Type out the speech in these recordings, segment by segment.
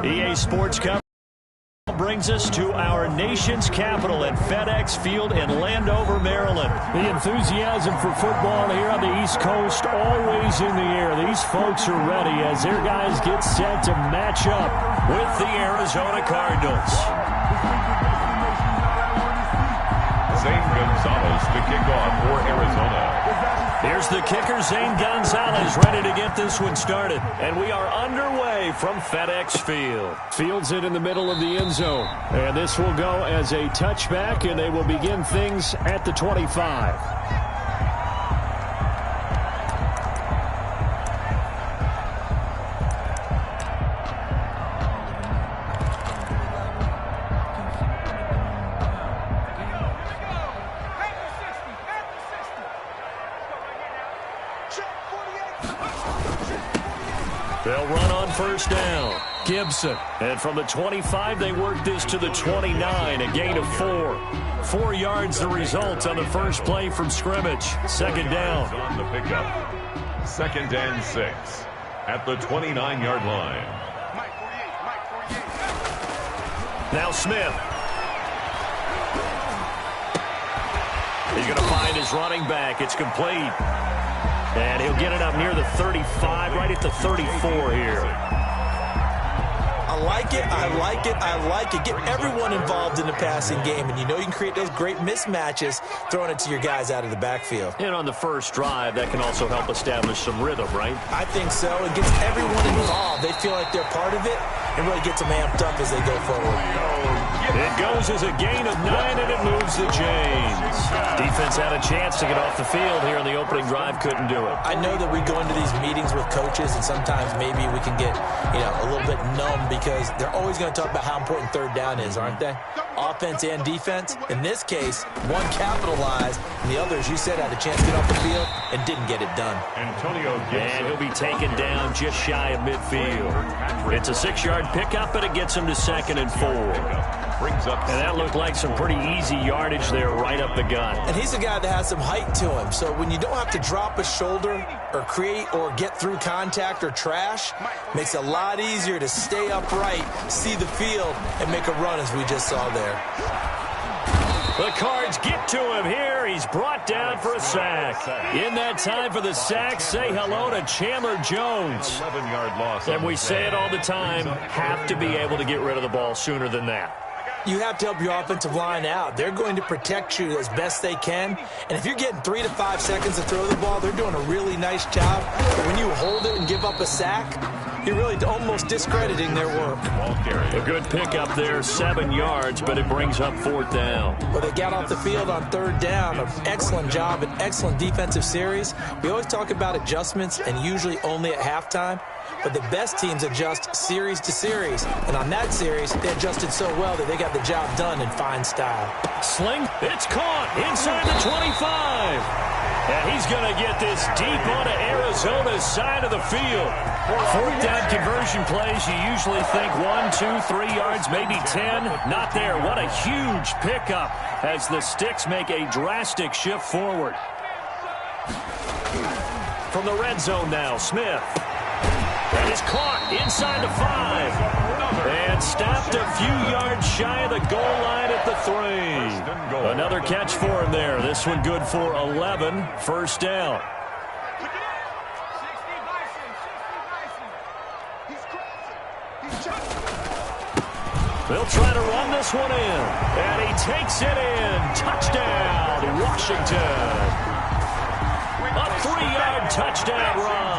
EA Sports Cup brings us to our nation's capital at FedEx Field in Landover, Maryland. The enthusiasm for football here on the East Coast always in the air. These folks are ready as their guys get set to match up with the Arizona Cardinals. Zane Gonzalez to kick off for Arizona. Here's the kicker, Zane Gonzalez, ready to get this one started. And we are underway from FedEx Field. Fields it in the middle of the end zone. And this will go as a touchback, and they will begin things at the 25. They'll run on first down. Gibson. And from the 25, they work this to the 29, a gain of 4. 4 yards the result on the first play from scrimmage. Second down. On the pickup. 2nd and 6 at the 29-yard line. Now Smith. He's going to find his running back. It's complete. And he'll get it up near the 35, right at the 34 here. I like it, I like it, I like it. Get everyone involved in the passing game, and you know you can create those great mismatches throwing it to your guys out of the backfield. And on the first drive, that can also help establish some rhythm, right? I think so. It gets everyone involved. They feel like they're part of it, and really gets them amped up as they go forward. It goes as a gain of 9, and it moves the chains. Defense had a chance to get off the field here in the opening drive, couldn't do it. I know that we go into these meetings with coaches, and sometimes maybe we can get, a little bit numb because they're always going to talk about how important third down is, aren't they? Offense and defense. In this case, one capitalized, and the other, as you said, had a chance to get off the field and didn't get it done. Antonio Gibson. And he'll be taken down just shy of midfield. It's a 6-yard pickup, and it gets him to 2nd and 4. And that looked like some pretty easy yardage there right up the gut. And he's a guy that has some height to him. So when you don't have to drop a shoulder or create or get through contact or trash, makes it a lot easier to stay upright, see the field, and make a run as we just saw there. The Cards get to him here. He's brought down for a sack. In that time for the sack, say hello to Chandler Jones. 11-yard loss. And we say it all the time, have to be able to get rid of the ball sooner than that. You have to help your offensive line out. They're going to protect you as best they can. And if you're getting 3 to 5 seconds to throw the ball, they're doing a really nice job. But when you hold it and give up a sack, you're really almost discrediting their work. A good pickup there, 7 yards, but it brings up 4th down. Well, they got off the field on 3rd down. An excellent job, an excellent defensive series. We always talk about adjustments and usually only at halftime. But the best teams adjust series to series. And on that series, they adjusted so well that they got the job done in fine style. Sling, it's caught inside the 25. And he's going to get this deep onto Arizona's side of the field. 4th down conversion plays, you usually think 1, 2, 3 yards, maybe 10. Not there. What a huge pickup as the Sticks make a drastic shift forward. From the red zone now, Smith. That is caught inside the 5. And stopped a few yards shy of the goal line at the 3. Another catch for him there. This one good for 11. First down. They'll try to run this one in. And he takes it in. Touchdown, Washington. A 3-yard touchdown run.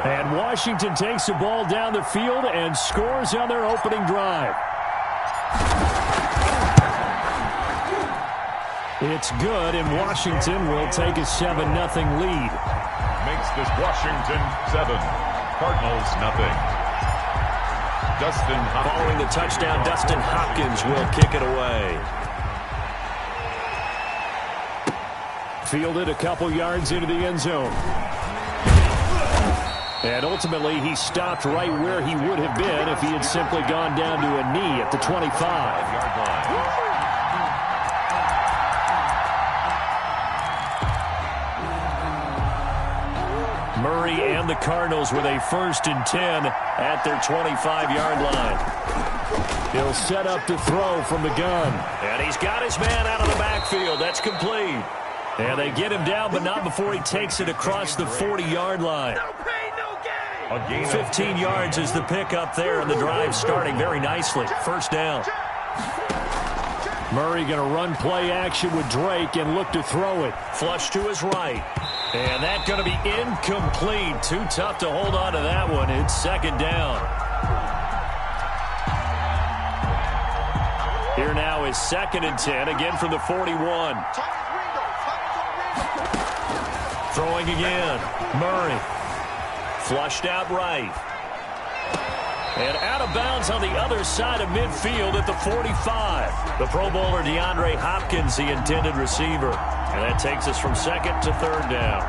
And Washington takes the ball down the field and scores on their opening drive. It's good, and Washington will take a 7-0 lead. Makes this Washington 7, Cardinals nothing. Dustin Hopkins. Following the touchdown, Dustin Hopkins will kick it away. Fielded a couple yards into the end zone. And ultimately, he stopped right where he would have been if he had simply gone down to a knee at the 25-yard line. Murray and the Cardinals with a 1st and 10 at their 25-yard line. He'll set up to throw from the gun. And he's got his man out of the backfield. That's complete. And they get him down, but not before he takes it across the 40-yard line. 15 yards is the pickup there, and the drive starting very nicely. 1st down. Murray going to run play action with Drake and look to throw it. Flush to his right. And that's going to be incomplete. Too tough to hold on to that one. It's 2nd down. Here now is 2nd and 10, again from the 41. Throwing again. Murray. Flushed out right. And out of bounds on the other side of midfield at the 45. The Pro Bowler DeAndre Hopkins, the intended receiver. And that takes us from 2nd to 3rd down.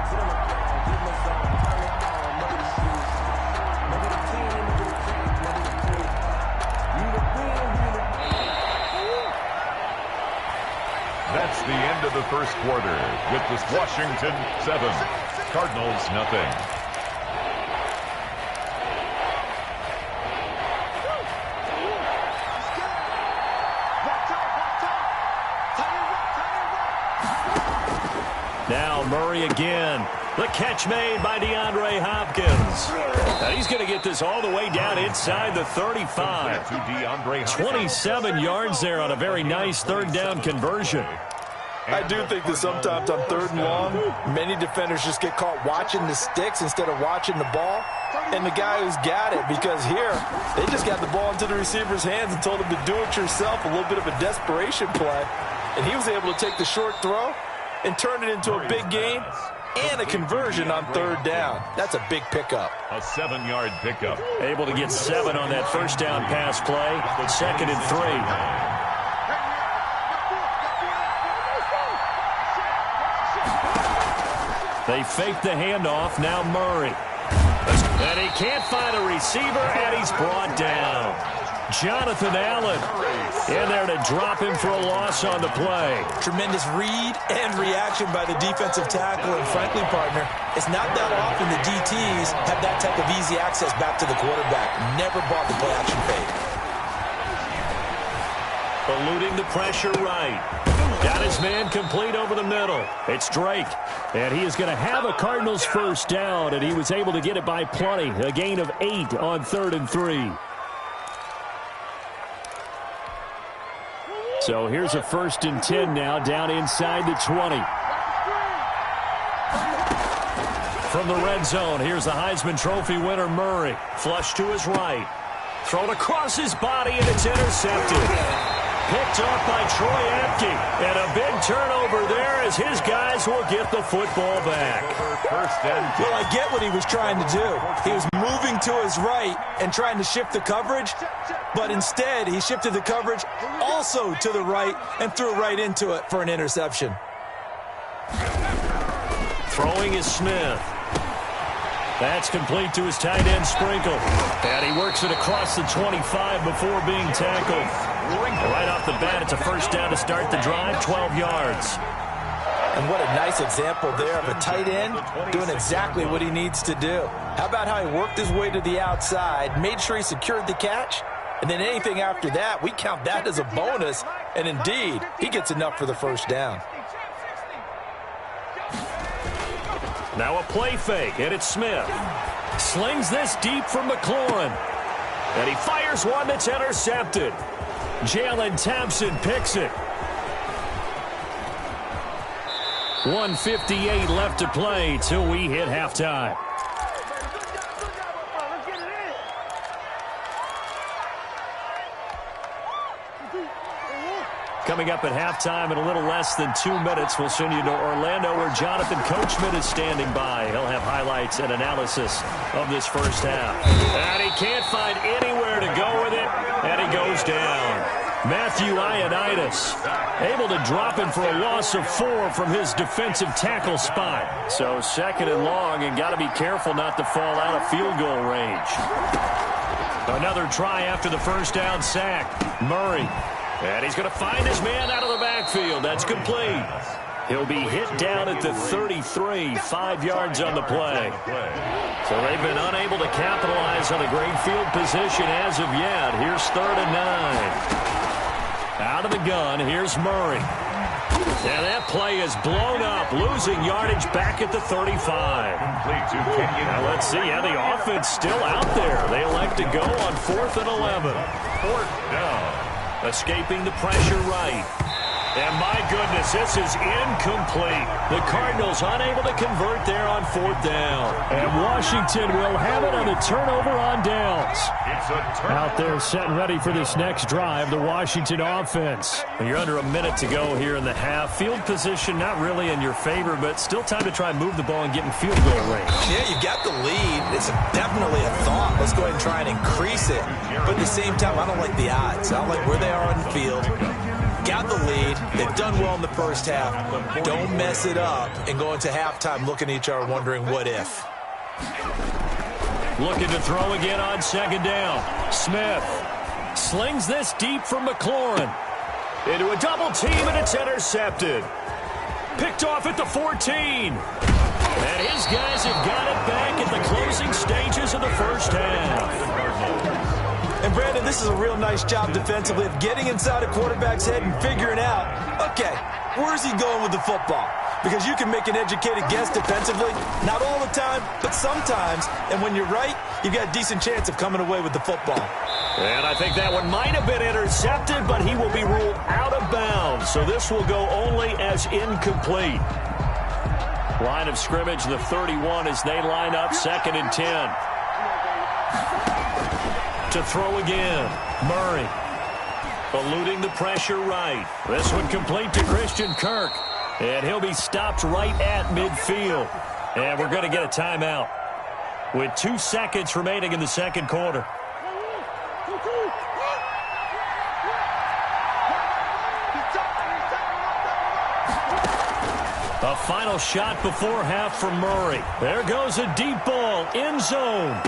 That's the end of the 1st quarter with this Washington 7, Cardinals nothing. Now Murray again. The catch made by DeAndre Hopkins. And he's going to get this all the way down inside the 35. 27 yards there on a very nice 3rd down conversion. I do think that sometimes on 3rd and long, many defenders just get caught watching the sticks instead of watching the ball. And the guy who's got it, because here, they just got the ball into the receiver's hands and told him to do it yourself, a little bit of a desperation play. And he was able to take the short throw and turn it into a big gain and a conversion on 3rd down. That's a big pickup. A 7-yard pickup. Able to get 7 on that 1st down pass play. 2nd and 3. They fake the handoff. Now Murray. And he can't find a receiver, and he's brought down. Jonathan Allen in there to drop him for a loss on the play. Tremendous read and reaction by the defensive tackle. And frankly, partner, it's not that often the DTs have that type of easy access back to the quarterback. Never bought the play action fake. Eluding the pressure right. Got his man complete over the middle. It's Drake. And he is going to have a Cardinals 1st down, and he was able to get it by plenty. A gain of 8 on 3rd and 3. So here's a 1st and 10 now down inside the 20. From the red zone, here's the Heisman Trophy winner, Murray. Flush to his right. Thrown across his body, and it's intercepted. Picked off by Troy Apke. And a big turnover there as his guys will get the football back. Well, I get what he was trying to do. He was moving to his right and trying to shift the coverage, but instead he shifted the coverage also to the right and threw right into it for an interception. Throwing is Smith. That's complete to his tight end, Sprinkle. And he works it across the 25 before being tackled. Right off the bat, it's a 1st down to start the drive, 12 yards. And what a nice example there of a tight end doing exactly what he needs to do. How about how he worked his way to the outside, made sure he secured the catch, and then anything after that, we count that as a bonus. And indeed, he gets enough for the 1st down. Now a play fake, and it's Smith. Slings this deep from McLaurin. And he fires one that's intercepted. Jalen Thompson picks it. 1:58 left to play till we hit halftime. Coming up at halftime in a little less than 2 minutes, we'll send you to Orlando where Jonathan Coachman is standing by. He'll have highlights and analysis of this 1st half. And he can't find anywhere to go with it, and he goes down. Matthew Ioannidis able to drop him for a loss of 4 from his defensive tackle spot. So 2nd and long, and got to be careful not to fall out of field goal range. Another try after the 1st down sack. Murray. And he's going to find his man out of the backfield. That's complete. He'll be hit down at the 33, 5 yards on the play. So they've been unable to capitalize on a great field position as of yet. Here's 3rd and 9. Out of the gun, here's Murray. And that play is blown up, losing yardage back at the 35. Now let's see, the offense still out there. They elect to go on 4th and 11. 4th down. Escaping the pressure right. And my goodness, this is incomplete. The Cardinals unable to convert there on 4th down. And Washington will have it on the turnover on downs. Out there set and ready for this next drive, the Washington offense. You're under a minute to go here in the half. Field position not really in your favor, but still time to try and move the ball and get in field goal range. Yeah, you've got the lead. It's definitely a thought. Let's go ahead and try and increase it. But at the same time, I don't like the odds. I don't like where they are on the field. Got the lead. They've done well in the first half. Don't mess it up and go into halftime looking at each other wondering what if. Looking to throw again on 2nd down. Smith slings this deep from McLaurin. Into a double team, and it's intercepted. Picked off at the 14. And his guys have got it back at the closing stages of the first half. And, Brandon, this is a real nice job defensively of getting inside a quarterback's head and figuring out, okay, where's he going with the football? Because you can make an educated guess defensively, not all the time, but sometimes. And when you're right, you've got a decent chance of coming away with the football. And I think that one might have been intercepted, but he will be ruled out of bounds. So this will go only as incomplete. Line of scrimmage, the 31 as they line up 2nd and 10. To throw again, Murray. Eluding the pressure right. This one complete to Christian Kirk. And he'll be stopped right at midfield. And we're going to get a timeout with 2 seconds remaining in the second quarter. A final shot before half from Murray. There goes a deep ball, end zone.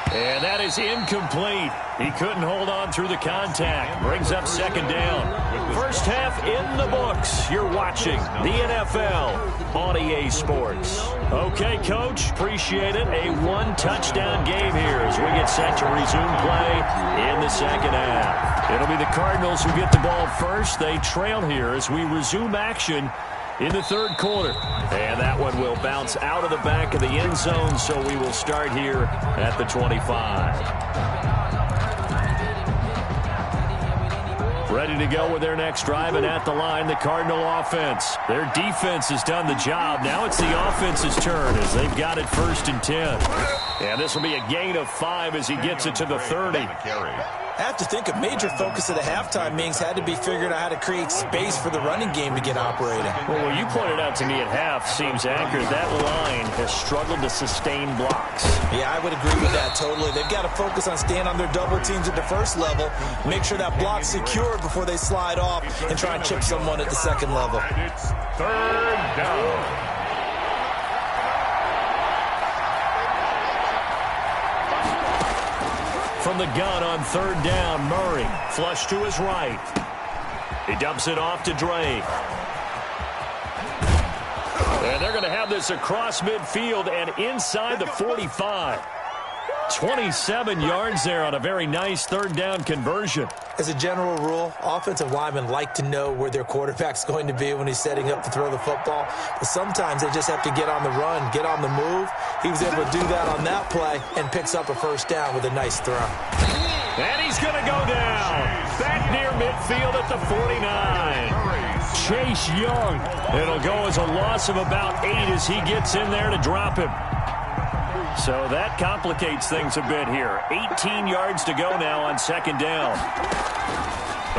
And that is incomplete. He couldn't hold on through the contact. Brings up 2nd down. First half in the books. You're watching the NFL on EA Sports. Okay, Coach, appreciate it. A 1-touchdown game here as we get set to resume play in the second half. It'll be the Cardinals who get the ball first. They trail here as we resume action in the third quarter. And that one will bounce out of the back of the end zone, so we will start here at the 25. Ready to go with their next drive, and at the line, the Cardinal offense. Their defense has done the job. Now it's the offense's turn as they've got it 1st and 10. And this will be a gain of 5 as he gets it to the 30. I have to think a major focus of the halftime meetings had to be figuring out how to create space for the running game to get operating. Well, what you pointed out to me at half seems accurate. That line has struggled to sustain blocks. Yeah, I would agree with that totally. They've got to focus on staying on their double teams at the first level, make sure that block's secured before they slide off and try and chip someone at the second level. And it's 3rd down. From the gun on 3rd down, Murray. Flush to his right. He dumps it off to Drake. And they're going to have this across midfield and inside the 45. 27 yards there on a very nice 3rd down conversion. As a general rule, offensive linemen like to know where their quarterback's going to be when he's setting up to throw the football. But sometimes they just have to get on the run, get on the move. He was able to do that on that play and picks up a 1st down with a nice throw. And he's going to go down. Back near midfield at the 49. Chase Young. It'll go as a loss of about 8 as he gets in there to drop him. So that complicates things a bit here. 18 yards to go now on 2nd down.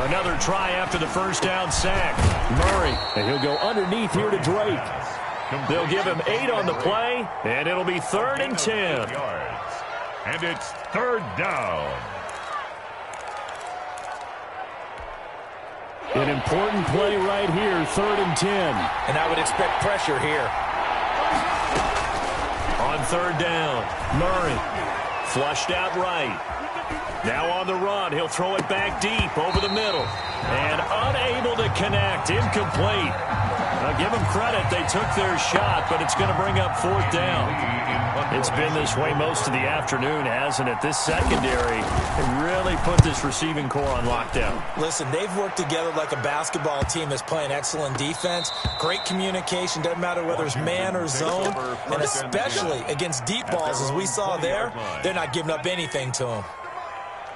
Another try after the 1st down sack. Murray, and he'll go underneath here to Drake. They'll give him 8 on the play, and it'll be 3rd and 10. And it's 3rd down. An important play right here, 3rd and 10. And I would expect pressure here. On 3rd down, Murray flushed out right. Now on the run, he'll throw it back deep over the middle. And unable to connect, incomplete. I'll give them credit. They took their shot, but it's going to bring up fourth down. It's been this way most of the afternoon, hasn't it? This secondary really put this receiving core on lockdown. Listen, they've worked together like a basketball team that's playing excellent defense. Great communication, doesn't matter whether it's man or zone. And especially against deep balls, as we saw there, they're not giving up anything to them.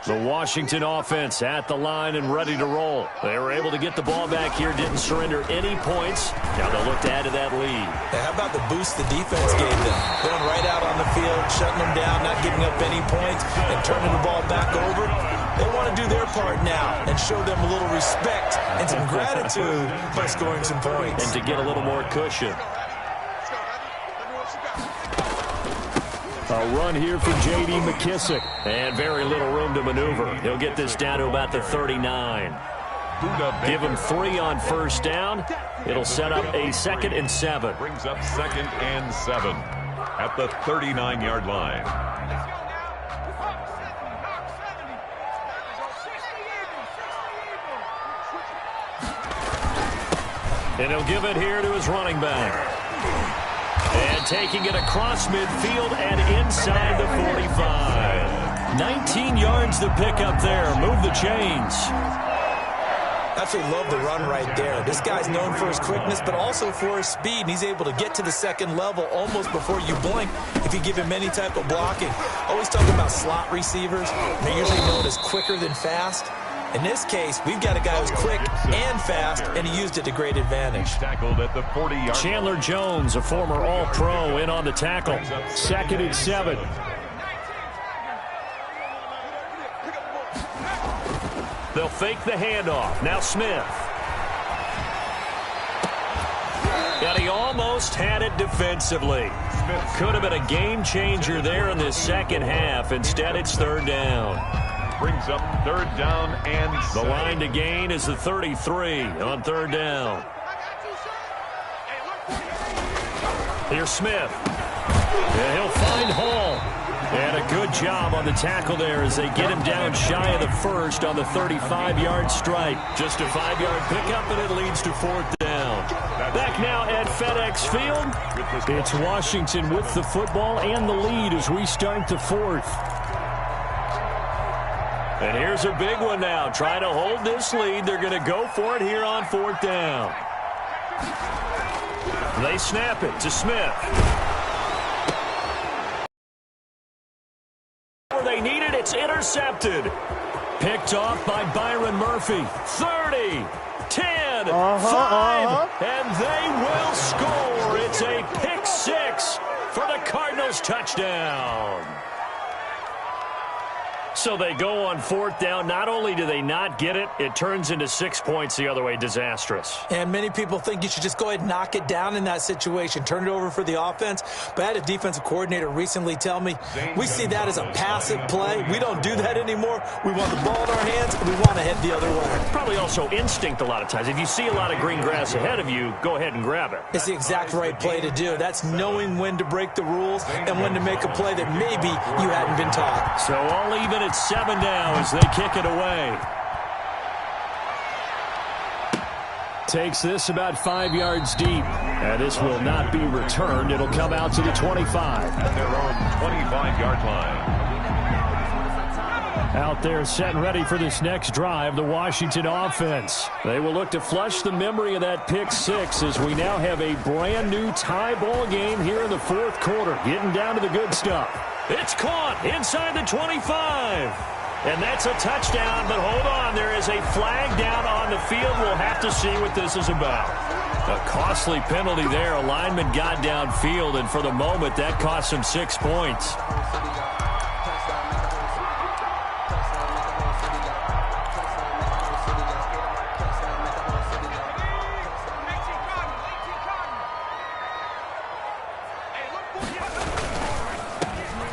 The Washington offense at the line and ready to roll. They were able to get the ball back here, didn't surrender any points. Now they'll look to add to that lead. Now, how about the boost the defense gave them? Going right out on the field, shutting them down, not giving up any points, and turning the ball back over. They want to do their part now and show them a little respect and some gratitude by scoring some points. And to get a little more cushion. A run here for J.D. McKissick. And very little room to maneuver. He'll get this down to about the 39. Give him 3 on first down. It'll set up a 2nd and 7. Brings up 2nd and 7 at the 39-yard line. And he'll give it here to his running back. And taking it across midfield and inside the 45. 19 yards to pick up there. Move the chains. Absolutely love the run right there. This guy's known for his quickness, but also for his speed. And he's able to get to the second level almost before you blink if you give him any type of blocking. Always talking about slot receivers. They're usually known as quicker than fast. In this case, we've got a guy who's quick and fast, and he used it to great advantage. Tackled at the 40-yard. Chandler Jones, a former All-Pro, in on the tackle. 2nd and 7. They'll fake the handoff. Now Smith. And he almost had it defensively. Could have been a game changer there in this second half. Instead, it's 3rd down. Brings up 3rd down and 7. The line to gain is the 33 on 3rd down. Here's Smith. And he'll find Hall. And a good job on the tackle there as they get him down shy of the first on the 35-yard strike. Just a 5-yard pickup, and it leads to 4th down. Back now at FedEx Field. It's Washington with the football and the lead as we start the 4th. And here's a big one now. Trying to hold this lead. They're going to go for it here on 4th down. They snap it to Smith. Where they need it, it's intercepted. Picked off by Byron Murphy. 30, 10, 5, and they will score. It's a pick 6 for the Cardinals touchdown. So they go on 4th down. Not only do they not get it, it turns into 6 points the other way. Disastrous. And many people think you should just go ahead and knock it down in that situation. Turn it over for the offense. But I had a defensive coordinator recently tell me, we see that as a passive play. We don't do that anymore. We want the ball in our hands, and we want to head the other way. Probably also instinct a lot of times. If you see a lot of green grass ahead of you, go ahead and grab it. It's the exact right play to do. That's knowing when to break the rules and when to make a play that maybe you hadn't been taught. So all even at 7 now as they kick it away. Takes this about 5 yards deep. And this will not be returned. It'll come out to the 25. At their own 25-yard line. Out there set and ready for this next drive, the Washington offense. They will look to flush the memory of that pick 6 as we now have a brand new tie ball game here in the 4th quarter. Getting down to the good stuff. It's caught inside the 25. And that's a touchdown, but hold on. There is a flag down on the field. We'll have to see what this is about. A costly penalty there. A lineman got downfield, and for the moment, that cost him 6 points.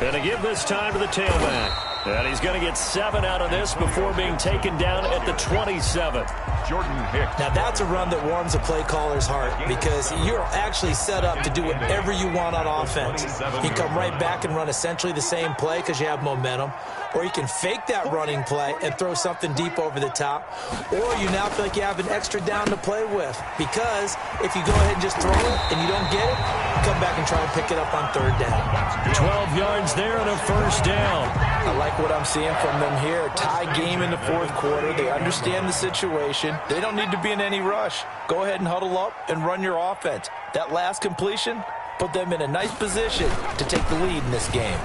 And to give this time to the tailback. And he's going to get 7 out of this before being taken down at the 27. Jordan Hicks. Now, that's a run that warms a play caller's heart because you're actually set up to do whatever you want on offense. You can come right back and run essentially the same play because you have momentum, or you can fake that running play and throw something deep over the top, or you now feel like you have an extra down to play with because if you go ahead and just throw it and you don't get it, come back and try and pick it up on third down. 12 yards there and a first down. I like what I'm seeing from them here. Tie game in the fourth quarter. They understand the situation. They don't need to be in any rush. Go ahead and huddle up and run your offense. That last completion put them in a nice position to take the lead in this game.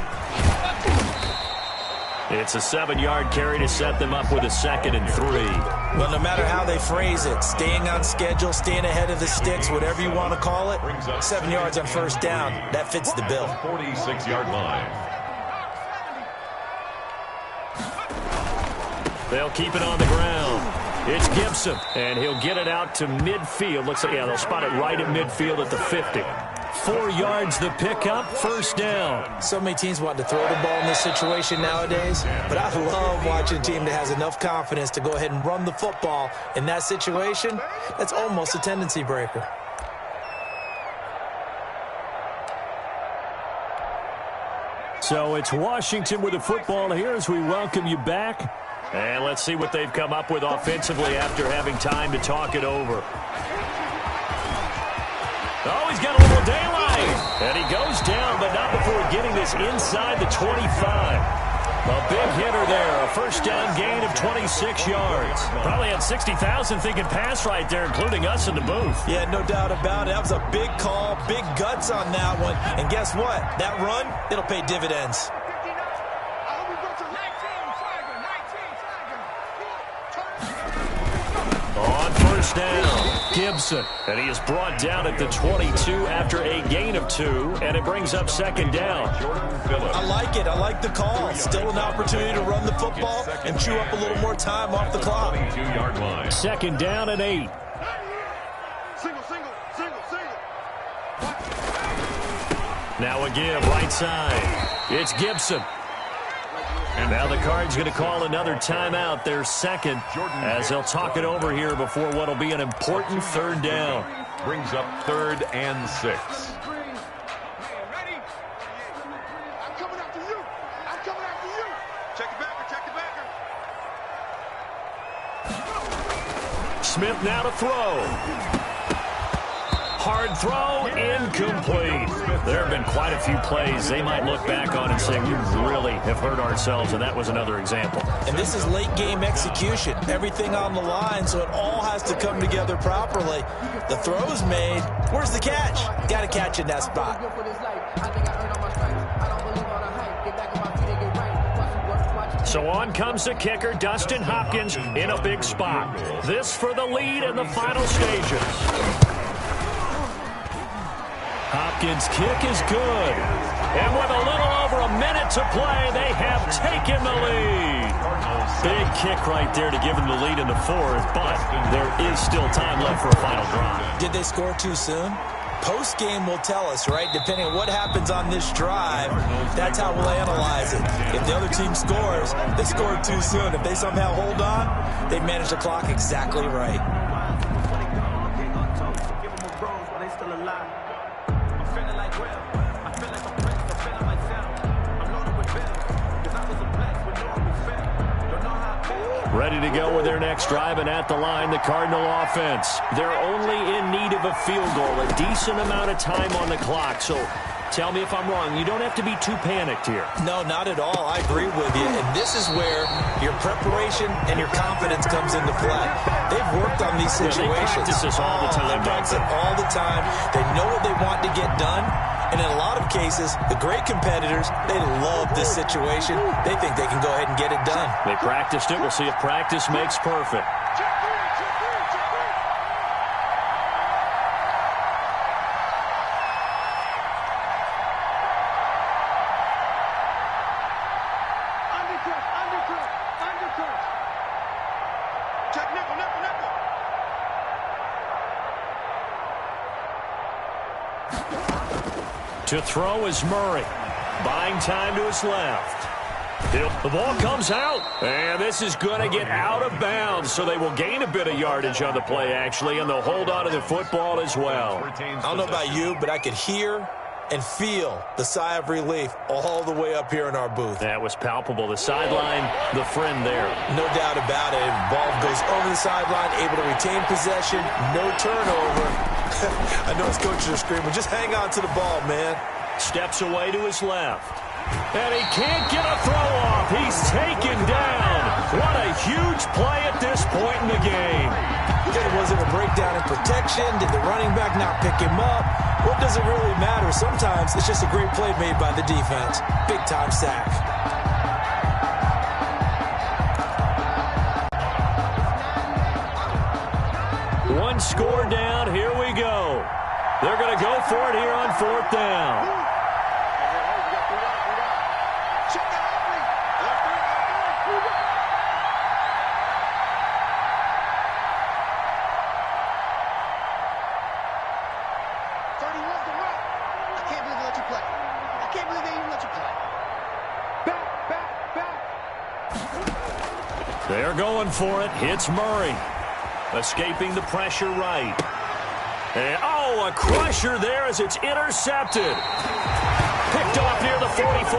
It's a 7-yard carry to set them up with a 2nd and 3. Well, no matter how they phrase it, staying on schedule, staying ahead of the sticks, whatever you want to call it, 7 yards on first down, that fits the bill. 46-yard line. They'll keep it on the ground. It's Gibson, and he'll get it out to midfield. Looks like, yeah, they'll spot it right at midfield at the 50. 4 yards the pickup, first down. So many teams want to throw the ball in this situation nowadays, but I love watching a team that has enough confidence to go ahead and run the football in that situation. That's almost a tendency breaker. So it's Washington with the football here as we welcome you back. And let's see what they've come up with offensively after having time to talk it over. Oh, he's got a little daylight. And he goes down, but not before getting this inside the 25. A big hitter there. A first down gain of 26 yards. Probably had 60,000 thinking pass right there, including us in the booth. Yeah, no doubt about it. That was a big call, big guts on that one. And guess what? That run, it'll pay dividends. On first down, Gibson. And he is brought down at the 22 after a gain of 2, and it brings up 2nd down. I like it. I like the call. Still an opportunity to run the football and chew up a little more time off the clock. 22-yard line. 2nd down and 8. Now a give, right side. It's Gibson. And now the Cards going to call another timeout, their 2nd, as they'll talk it over here before what will be an important 3rd down. Brings up 3rd and 6. Smith now to throw. Hard throw, incomplete. There have been quite a few plays they might look back on and say, we really have hurt ourselves, and that was another example. And this is late game execution. Everything on the line, so it all has to come together properly. The throw's made. Where's the catch? Got to catch in that spot. So on comes the kicker, Dustin Hopkins, in a big spot. This for the lead in the final stages. Hopkins' kick is good. And with a little over a minute to play, they have taken the lead. Big kick right there to give them the lead in the 4th, but there is still time left for a final drive. Did they score too soon? Post-game will tell us, right? Depending on what happens on this drive, that's how we'll analyze it. If the other team scores, they scored too soon. If they somehow hold on, they manage the clock exactly right. Ready to go with their next drive, and at the line, the Cardinal offense. They're only in need of a field goal, a decent amount of time on the clock. So tell me if I'm wrong. You don't have to be too panicked here. No, not at all. I agree with you. And this is where your preparation and your confidence comes into play. They've worked on these situations. They practice this all the time. They practice it all the time. They know what they want to get done. And in a lot of cases, the great competitors, they love this situation. They think they can go ahead and get it done. They practiced it. We'll see if practice makes perfect. To throw is Murray. Buying time to his left. The ball comes out, and this is going to get out of bounds, so they will gain a bit of yardage on the play, actually, and they'll hold on to the football as well. I don't know about you, but I could hear and feel the sigh of relief all the way up here in our booth. That was palpable. The sideline, the friend there. No doubt about it. The ball goes over the sideline, able to retain possession, no turnover. I know his coaches are screaming, just hang on to the ball, man. Steps away to his left. And he can't get a throw off. He's taken down. What a huge play at this point in the game. Was it a breakdown in protection? Did the running back not pick him up? What does it really matter? Sometimes it's just a great play made by the defense. Big-time sack. One score down. Here we go. They're going to go for it here on 4th down. They're going for it. Hits Murray. Escaping the pressure right. And, oh, a crusher there as it's intercepted. Picked off near the 44.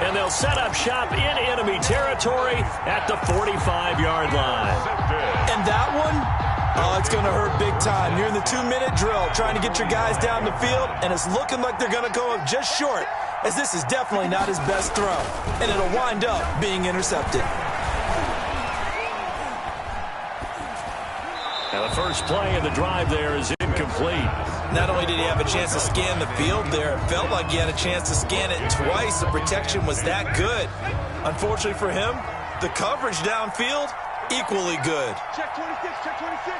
And they'll set up shop in enemy territory at the 45-yard line. And that one, oh, it's going to hurt big time. You're in the 2-minute drill trying to get your guys down the field, and it's looking like they're going to go up just short, as this is definitely not his best throw. And it'll wind up being intercepted. Now the first play of the drive there is incomplete. Not only did he have a chance to scan the field there, it felt like he had a chance to scan it twice. The protection was that good. Unfortunately for him, the coverage downfield, equally good. Check 26, check 26.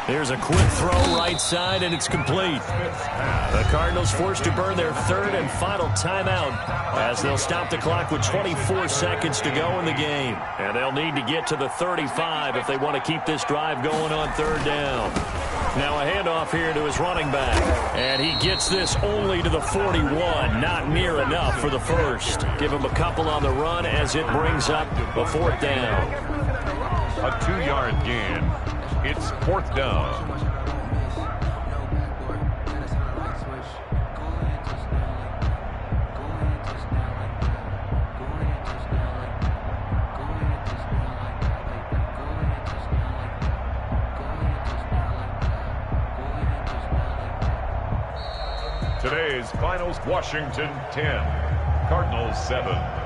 Here's a quick throw right side, and it's complete. The Cardinals forced to burn their 3rd and final timeout as they'll stop the clock with 24 seconds to go in the game. And they'll need to get to the 35 if they want to keep this drive going on 3rd down. Now a handoff here to his running back. And he gets this only to the 41. Not near enough for the first. Give him a couple on the run as it brings up a 4th down. A 2-yard gain. It's 4th down. Today's finals: Washington 10, Cardinals 7.